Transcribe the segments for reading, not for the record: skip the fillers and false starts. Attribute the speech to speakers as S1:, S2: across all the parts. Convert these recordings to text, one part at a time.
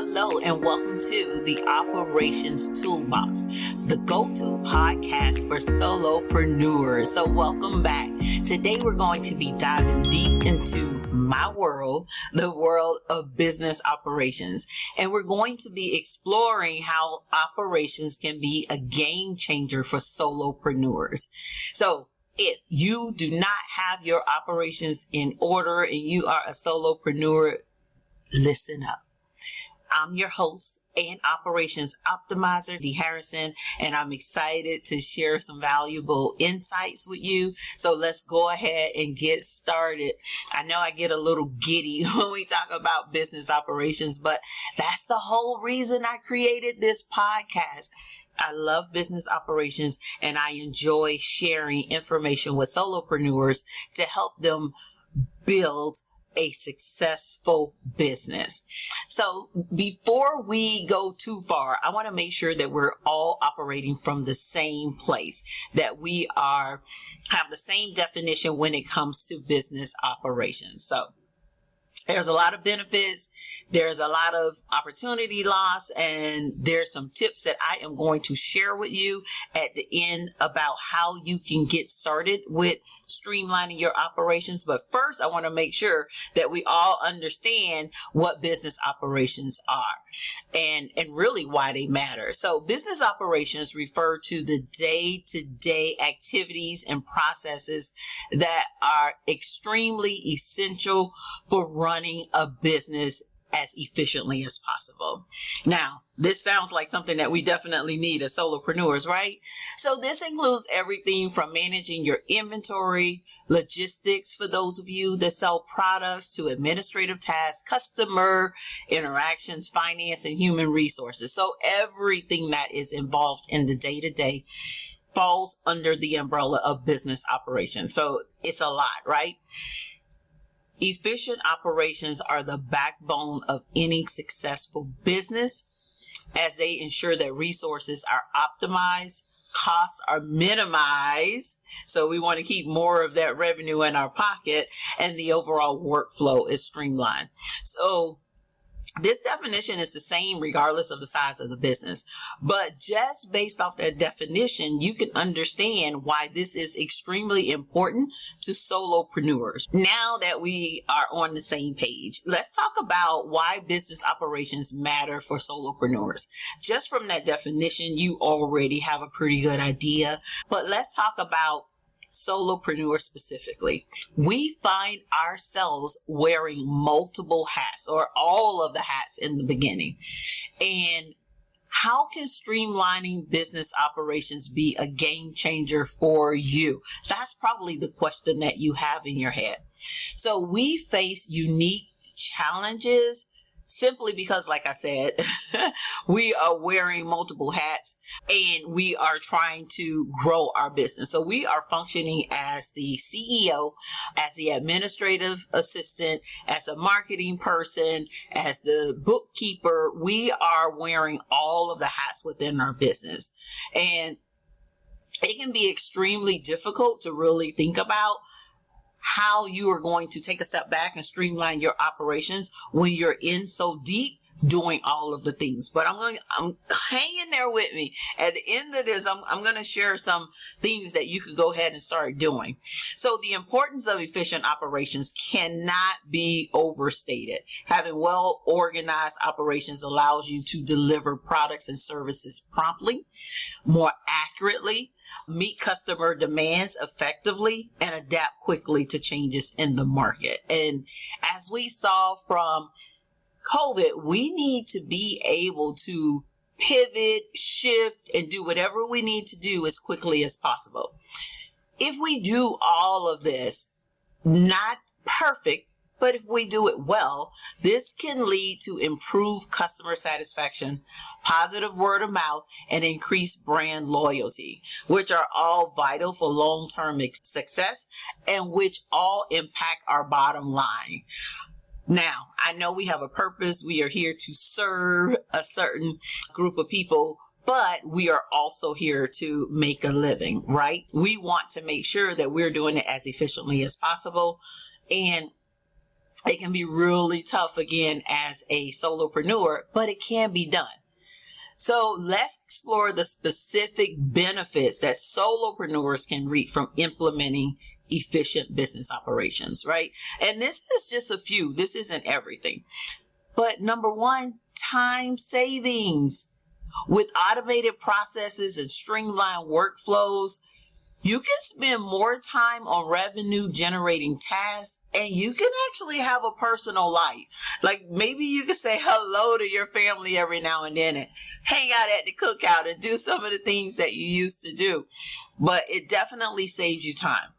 S1: Hello and welcome to the Operations Toolbox, the go-to podcast for solopreneurs. So welcome back. Today we're going to be diving deep into my world, the world of business operations. And we're going to be exploring how operations can be a game changer for solopreneurs. So if you do not have your operations in order and you are a solopreneur, listen up. I'm your host and operations optimizer, Dee Harrison, and I'm excited to share some valuable insights with you. So let's go ahead and get started. I know I get a little giddy when we talk about business operations, but that's the whole reason I created this podcast. I love business operations and I enjoy sharing information with solopreneurs to help them build a successful business. So before we go too far, I want to make sure that we're all operating from the same place, that we have the same definition when it comes to business operations. So there's a lot of benefits, there's a lot of opportunity loss, and there's some tips that I am going to share with you at the end about how you can get started with streamlining your operations. But first, I want to make sure that we all understand what business operations are and really why they matter. So business operations refer to the day-to-day activities and processes that are extremely essential for running a business as efficiently as possible. Now, this sounds like something that we definitely need as solopreneurs, right? So this includes everything from managing your inventory, logistics for those of you that sell products, to administrative tasks, customer interactions, finance, and human resources. So everything that is involved in the day-to-day falls under the umbrella of business operations. So it's a lot, right? Efficient operations are the backbone of any successful business, as they ensure that resources are optimized, costs are minimized, so we want to keep more of that revenue in our pocket, and the overall workflow is streamlined. So this definition is the same regardless of the size of the business, but just based off that definition, you can understand why this is extremely important to solopreneurs. Now that we are on the same page, let's talk about why business operations matter for solopreneurs. Just from that definition, you already have a pretty good idea, but let's talk about solopreneurs specifically. We find ourselves wearing multiple hats, or all of the hats in the beginning. And how can streamlining business operations be a game changer for you? That's probably the question that you have in your head. So we face unique challenges simply because, like I said, we are wearing multiple hats and we are trying to grow our business. So we are functioning as the CEO, as the administrative assistant, as a marketing person, as the bookkeeper. We are wearing all of the hats within our business. And it can be extremely difficult to really think about how you are going to take a step back and streamline your operations when you're in so deep doing all of the things. But I'm hanging there with me. At the end of this, I'm going to share some things that you could go ahead and start doing. So the importance of efficient operations cannot be overstated. Having well organized operations allows you to deliver products and services promptly, more accurately, meet customer demands effectively, and adapt quickly to changes in the market. And as we saw from COVID, we need to be able to pivot, shift, and do whatever we need to do as quickly as possible. If we do all of this, not perfect, but if we do it well, this can lead to improved customer satisfaction, positive word of mouth, and increased brand loyalty, which are all vital for long-term success and which all impact our bottom line. Now, I know we have a purpose. We are here to serve a certain group of people, but we are also here to make a living, right? We want to make sure that we're doing it as efficiently as possible. And It can be really tough again as a solopreneur, but it can be done. So let's explore the specific benefits that solopreneurs can reap from implementing efficient business operations, right? And this is just a few. This isn't everything. But number one, time savings. With automated processes and streamlined workflows, you can spend more time on revenue generating tasks, and you can actually have a personal life. Like maybe you can say hello to your family every now and then and hang out at the cookout and do some of the things that you used to do. But it definitely saves you time.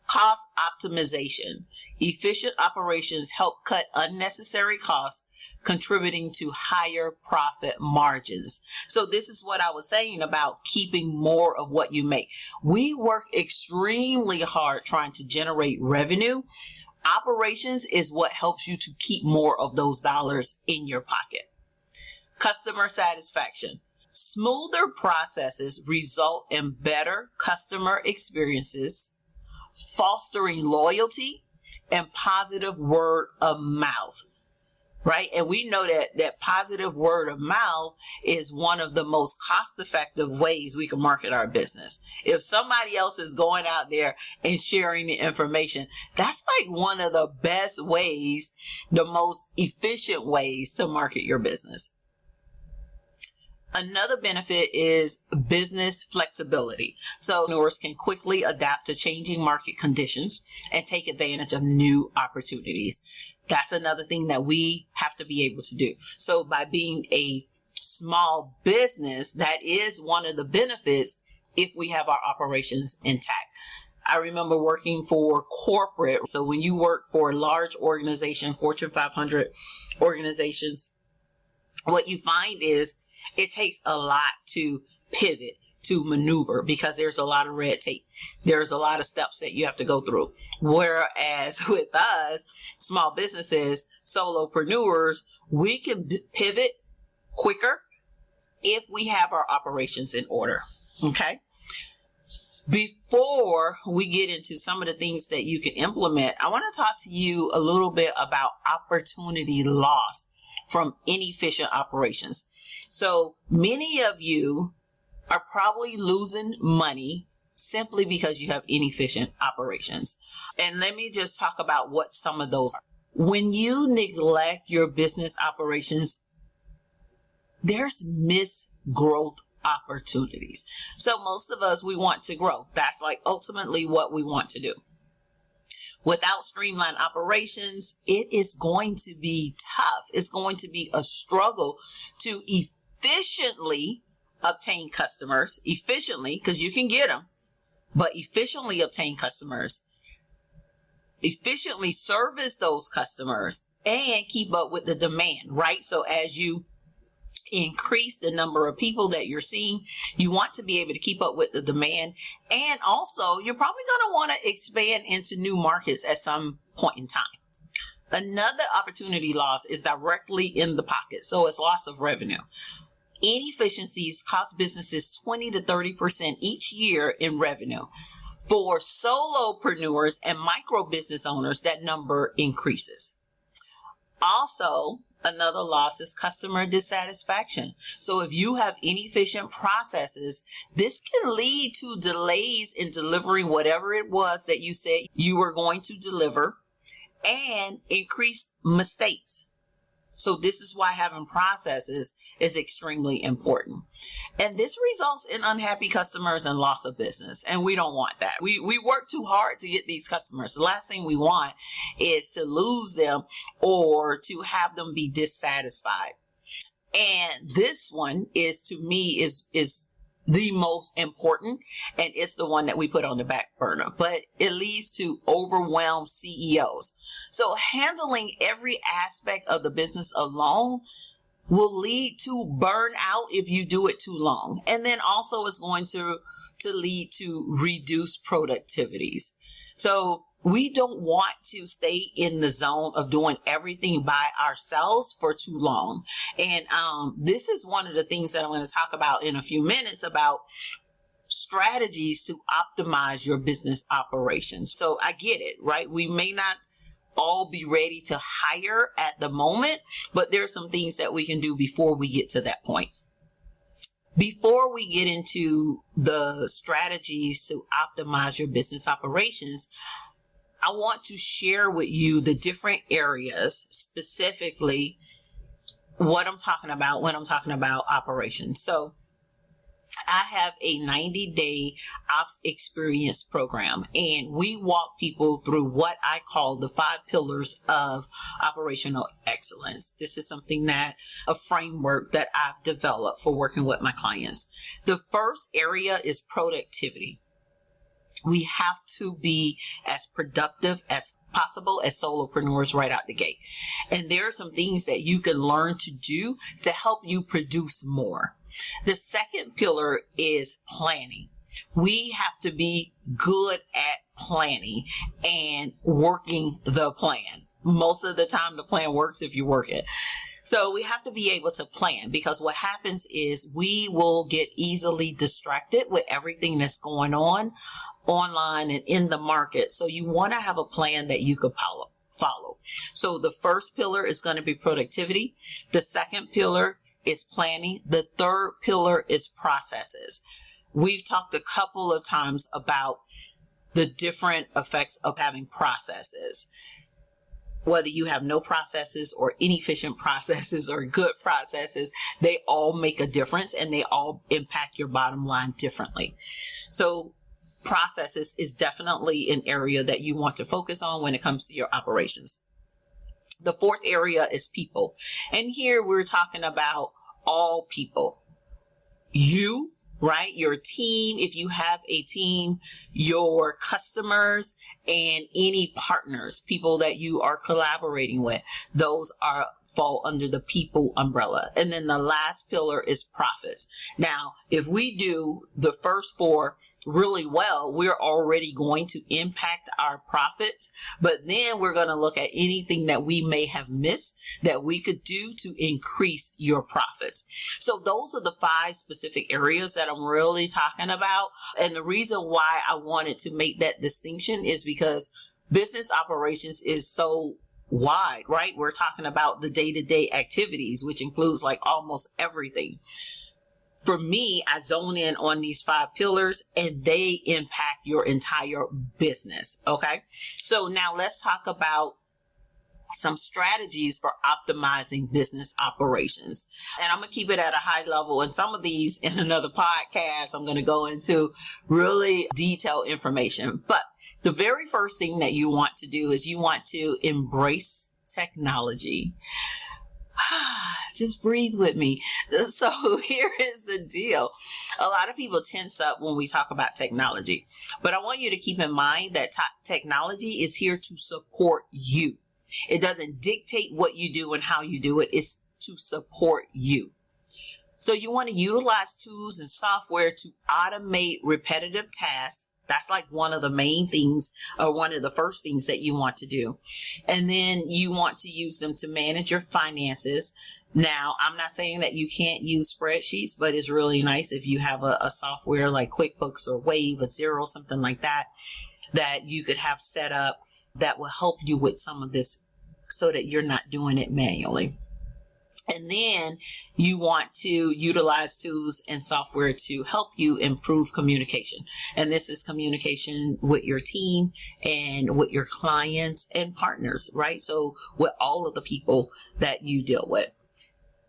S1: Cost optimization. Efficient operations help cut unnecessary costs, contributing to higher profit margins. So this is what I was saying about keeping more of what you make. We work extremely hard trying to generate revenue. Operations is what helps you to keep more of those dollars in your pocket. Customer satisfaction. Smoother processes result in better customer experiences, fostering loyalty and positive word of mouth. Right? And we know that positive word of mouth is one of the most cost-effective ways we can market our business. If somebody else is going out there and sharing the information, that's like one of the best ways, the most efficient ways to market your business. Another benefit is business flexibility. So entrepreneurs can quickly adapt to changing market conditions and take advantage of new opportunities. That's another thing that we have to be able to do. So by being a small business, that is one of the benefits if we have our operations intact. I remember working for corporate. So when you work for a large organization, Fortune 500 organizations, what you find is it takes a lot to pivot, to maneuver, because there's a lot of red tape. There's a lot of steps that you have to go through. Whereas with us, small businesses, solopreneurs, we can pivot quicker if we have our operations in order. Okay. Before we get into some of the things that you can implement, I want to talk to you a little bit about opportunity loss from inefficient operations. So many of you are probably losing money simply because you have inefficient operations. And let me just talk about what some of those are. When you neglect your business operations, there's missed growth opportunities. So most of us, we want to grow. That's like ultimately what we want to do. Without streamlined operations, it is going to be tough. It's going to be a struggle to efficiently obtain customers, because you can get them, but efficiently obtain customers, efficiently service those customers, and keep up with the demand, right? So as you increase the number of people that you're seeing, you want to be able to keep up with the demand. And also, you're probably going to want to expand into new markets at some point in time. Another opportunity loss is directly in the pocket. So it's loss of revenue. Inefficiencies cost businesses 20 to 30% each year in revenue. For solopreneurs and micro business owners, that number increases. Also, another loss is customer dissatisfaction. So if you have inefficient processes, this can lead to delays in delivering whatever it was that you said you were going to deliver, and increased mistakes. So this is why having processes is extremely important. And this results in unhappy customers and loss of business. And we don't want that. We work too hard to get these customers. The last thing we want is to lose them or to have them be dissatisfied. And this one is, to me, is the most important, and it's the one that we put on the back burner, but it leads to overwhelmed CEOs. So handling every aspect of the business alone will lead to burnout if you do it too long. And then also it's going to lead to reduced productivities. So we don't want to stay in the zone of doing everything by ourselves for too long. And this is one of the things that I'm going to talk about in a few minutes about strategies to optimize your business operations. So I get it, right? We may not all be ready to hire at the moment, but there are some things that we can do before we get to that point. Before we get into the strategies to optimize your business operations, I want to share with you the different areas, specifically what I'm talking about when I'm talking about operations. So I have a 90-day ops experience program, and we walk people through what I call the 5 pillars of operational excellence. This is something a framework that I've developed for working with my clients. The first area is productivity. We have to be as productive as possible as solopreneurs right out the gate. And there are some things that you can learn to do to help you produce more. The second pillar is planning. We have to be good at planning and working the plan. Most of the time, the plan works if you work it. So we have to be able to plan, because what happens is we will get easily distracted with everything that's going on online and in the market. So you want to have a plan that you could follow. So the first pillar is going to be productivity. The second pillar is planning. The third pillar is processes. We've talked a couple of times about the different effects of having processes. Whether you have no processes or inefficient processes or good processes, they all make a difference and they all impact your bottom line differently. So processes is definitely an area that you want to focus on when it comes to your operations. The fourth area is people. And here we're talking about all people. You, right? Your team, if you have a team, your customers, and any partners, people that you are collaborating with. Those fall under the people umbrella. And then the last pillar is profits. Now, if we do the first 4 really well, we're already going to impact our profits, but then we're going to look at anything that we may have missed that we could do to increase your profits. So those are the 5 specific areas that I'm really talking about. And the reason why I wanted to make that distinction is because business operations is so wide, right? We're talking about the day-to-day activities, which includes like almost everything. For me, I zone in on these 5 pillars and they impact your entire business. Okay. So now let's talk about some strategies for optimizing business operations. And I'm going to keep it at a high level. And some of these in another podcast, I'm going to go into really detailed information. But the very first thing that you want to do is you want to embrace technology. Just breathe with me. So here is the deal. A lot of people tense up when we talk about technology, but I want you to keep in mind that technology is here to support you. It doesn't dictate what you do and how you do it. It's to support you. So you want to utilize tools and software to automate repetitive tasks. That's like one of the main things, or one of the first things that you want to do. And then you want to use them to manage your finances. Now, I'm not saying that you can't use spreadsheets, but it's really nice if you have a software like QuickBooks or Wave or Xero, something like that, that you could have set up that will help you with some of this so that you're not doing it manually. And then you want to utilize tools and software to help you improve communication. And this is communication with your team and with your clients and partners, right? So with all of the people that you deal with.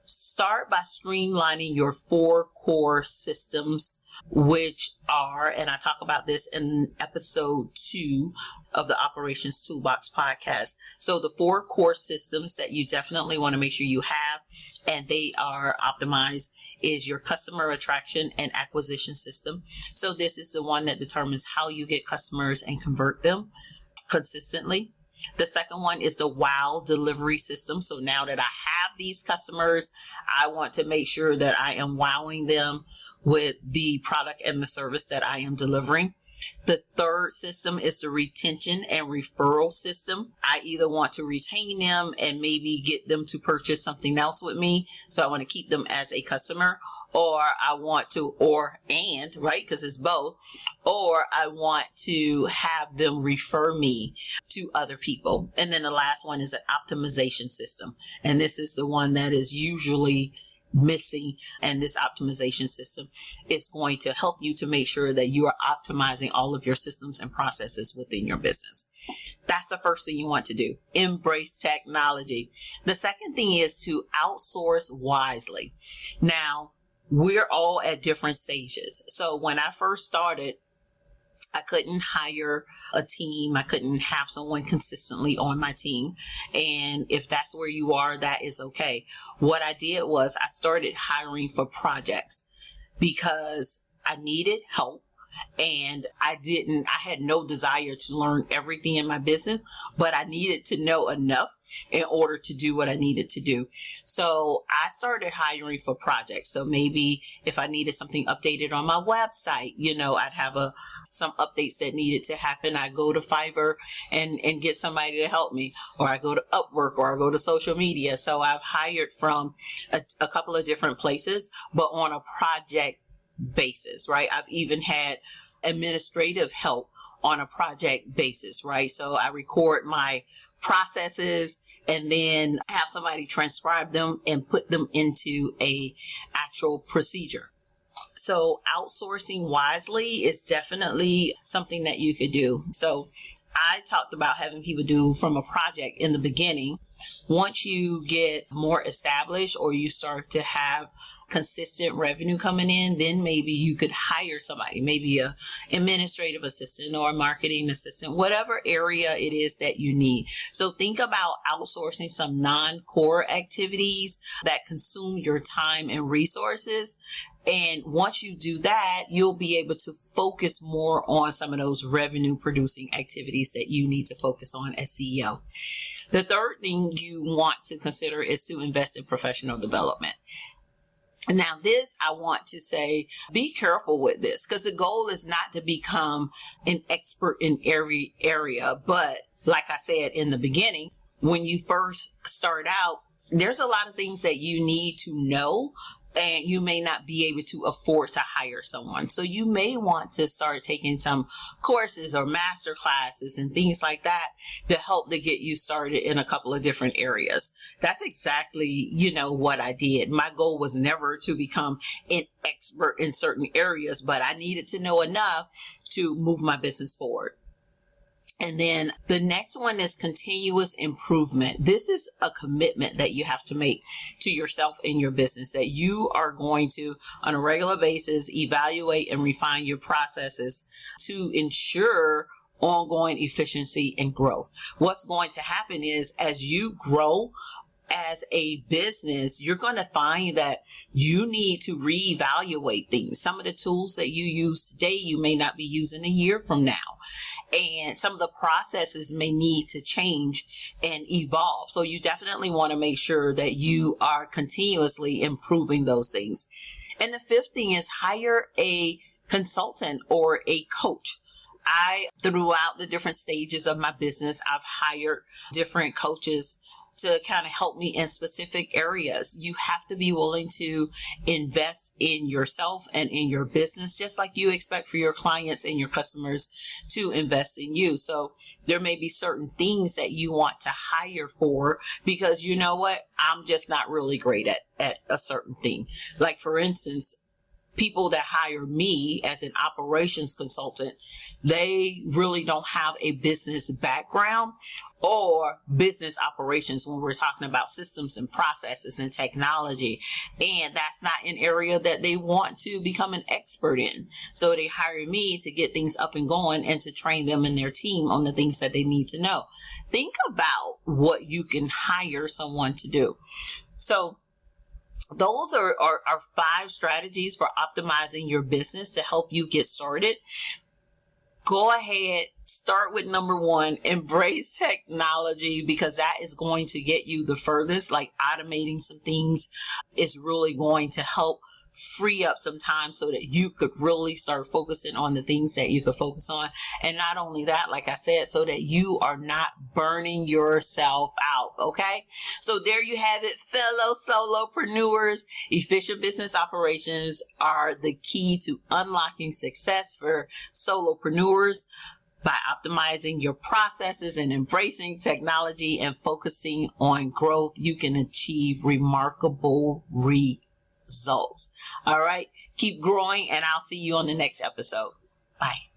S1: Start by streamlining your 4 core systems, which are, and I talk about this in episode 2 of the Operations Toolbox podcast. So the 4 core systems that you definitely want to make sure you have, and they are optimized, is your customer attraction and acquisition system. So this is the one that determines how you get customers and convert them consistently. The second one is the wow delivery system. So now that I have these customers, I want to make sure that I am wowing them with the product and the service that I am delivering. The third system is the retention and referral system. I either want to retain them and maybe get them to purchase something else with me. So I want to keep them as a customer, or I want to, right? Because it's both. Or I want to have them refer me to other people. And then the last one is an optimization system. And this is the one that is usually missing, and this optimization system is going to help you to make sure that you are optimizing all of your systems and processes within your business. That's the first thing you want to do. Embrace technology. The second thing is to outsource wisely. Now, we're all at different stages. So when I first started, I couldn't hire a team. I couldn't have someone consistently on my team. And if that's where you are, that is okay. What I did was I started hiring for projects because I needed help. And I had no desire to learn everything in my business, but I needed to know enough in order to do what I needed to do. So I started hiring for projects. So maybe if I needed something updated on my website, I'd have some updates that needed to happen. I go to Fiverr and get somebody to help me, or I go to Upwork, or I go to social media. So I've hired from a couple of different places, but on a project basis, right? I've even had administrative help on a project basis, right? So I record my processes and then have somebody transcribe them and put them into a actual procedure. So outsourcing wisely is definitely something that you could do. So I talked about having people do from a project in the beginning. Once you get more established or you start to have consistent revenue coming in, then maybe you could hire somebody, maybe a administrative assistant or a marketing assistant, whatever area it is that you need. So think about outsourcing some non-core activities that consume your time and resources. And once you do that, you'll be able to focus more on some of those revenue producing activities that you need to focus on as CEO. The third thing you want to consider is to invest in professional development. Now, this, I want to say, be careful with this, because the goal is not to become an expert in every area. But like I said in the beginning, when you first start out, there's a lot of things that you need to know, and you may not be able to afford to hire someone. So you may want to start taking some courses or master classes and things like that to help to get you started in a couple of different areas. That's exactly, what I did. My goal was never to become an expert in certain areas, but I needed to know enough to move my business forward. And then the next one is continuous improvement. This is a commitment that you have to make to yourself and your business, that you are going to, on a regular basis, evaluate and refine your processes to ensure ongoing efficiency and growth. What's going to happen is, as you grow as a business, you're going to find that you need to reevaluate things. Some of the tools that you use today, you may not be using a year from now. And some of the processes may need to change and evolve. So you definitely want to make sure that you are continuously improving those things. And the fifth thing is hire a consultant or a coach. Throughout the different stages of my business, I've hired different coaches to kind of help me in specific areas. You have to be willing to invest in yourself and in your business, just like you expect for your clients and your customers to invest in you. So there may be certain things that you want to hire for because you know what? I'm just not really great at a certain thing. Like, for instance, people that hire me as an operations consultant, they really don't have a business background or business operations when we're talking about systems and processes and technology. And that's not an area that they want to become an expert in. So they hire me to get things up and going and to train them and their team on the things that they need to know. Think about what you can hire someone to do. So those are 5 strategies for optimizing your business to help you get started. Go ahead, start with number 1, embrace technology, because that is going to get you the furthest. Like, automating some things is really going to help free up some time so that you could really start focusing on the things that you could focus on. And not only that, like I said, so that you are not burning yourself out. Okay. So there you have it, fellow solopreneurs. Efficient business operations are the key to unlocking success for solopreneurs. By optimizing your processes and embracing technology and focusing on growth, you can achieve remarkable results. All right. Keep growing, and I'll see you on the next episode. Bye.